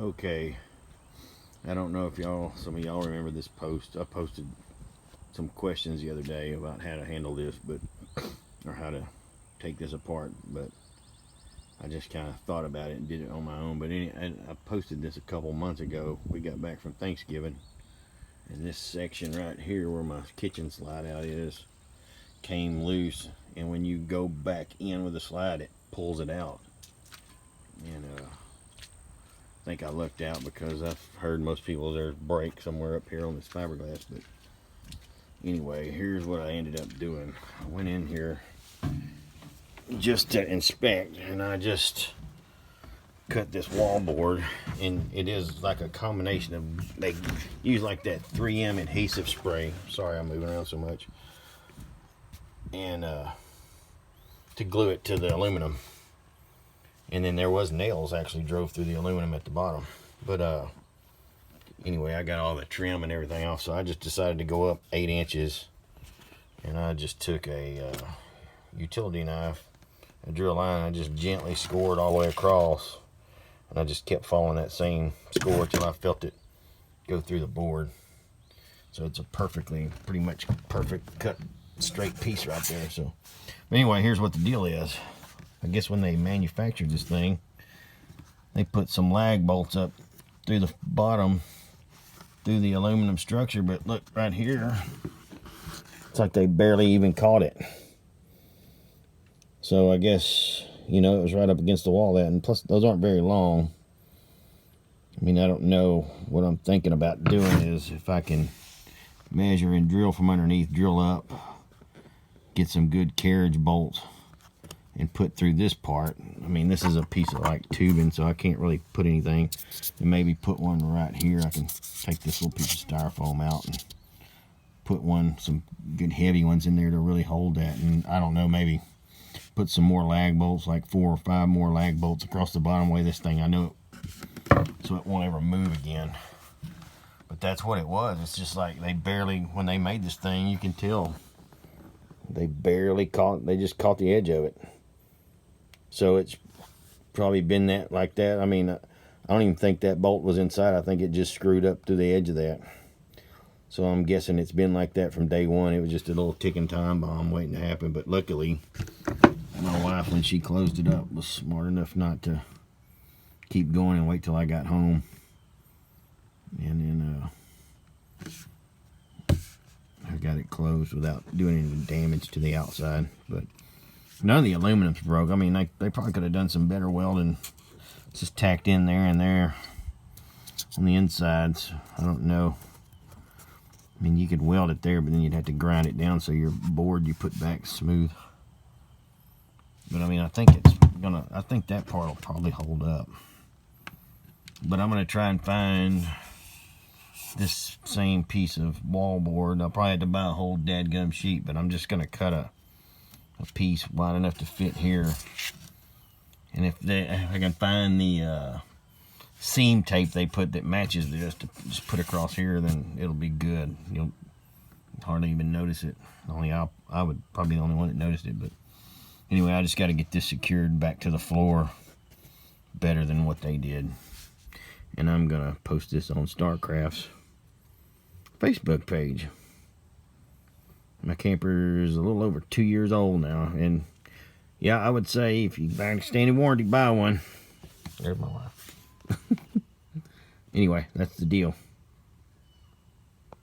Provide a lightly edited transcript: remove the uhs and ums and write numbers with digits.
Okay, I don't know if some of y'all remember this post. I posted some questions the other day about how to handle this, or how to take this apart, but I just kind of thought about it and did it on my own. But I posted this a couple months ago. We got back from Thanksgiving, and this section right here where my kitchen slide out is came loose, and when you go back in with the slide, it pulls it out. And I think I lucked out because I've heard most people there's a break somewhere up here on this fiberglass. But anyway, here's what I ended up doing. I went in here just to inspect, and I just cut this wall board, and it is like a combination of, they use like that 3M adhesive spray. Sorry I'm moving around so much. And to glue it to the aluminum. And then there was nails actually drove through the aluminum at the bottom. But anyway, I got all the trim and everything off, so I just decided to go up 8 inches, and I just took a utility knife, I drew a line, I just gently scored all the way across, and I just kept following that same score till I felt it go through the board. So it's a pretty much perfect cut straight piece right there. So but anyway, here's what the deal is. I guess when they manufactured this thing, they put some lag bolts up through the bottom through the aluminum structure, but look right here, it's like they barely even caught it. So I guess, you know, it was right up against the wall, that, and plus those aren't very long. I mean, I don't know. What I'm thinking about doing is, if I can measure and drill from underneath, drill up, get some good carriage bolts and put through this part. I mean, this is a piece of like tubing, so I can't really put anything. And maybe put one right here. I can take this little piece of styrofoam out and put some good heavy ones in there to really hold that. And I don't know, maybe put some more lag bolts, like 4 or 5 more lag bolts across the bottom way this thing, I know it, so it won't ever move again. But that's what it was. It's just like they barely, when they made this thing, you can tell they just caught the edge of it. So it's probably been like that. I mean, I don't even think that bolt was inside. I think it just screwed up to the edge of that. So I'm guessing it's been like that from day one. It was just a little ticking time bomb waiting to happen. But luckily, my wife, when she closed it up, was smart enough not to keep going and wait till I got home. And then I got it closed without doing any damage to the outside. But none of the aluminum's broke. I mean, they probably could have done some better welding. It's just tacked in there and there on the insides. I don't know. I mean, you could weld it there, but then you'd have to grind it down so your board you put back smooth. But I mean, I think that part will probably hold up. But I'm gonna try and find this same piece of wall board. I'll probably have to buy a whole dadgum sheet, but I'm just gonna cut a piece wide enough to fit here. And if I can find the seam tape they put that matches this to just put across here, then it'll be good. You'll hardly even notice it. Only I would probably be the only one that noticed it. But anyway, I just got to get this secured back to the floor better than what they did. And I'm gonna post this on Starcraft's Facebook page. My camper is a little over 2 years old now, and yeah, I would say if you buy an extended warranty, buy one. There's my wife. Anyway, that's the deal.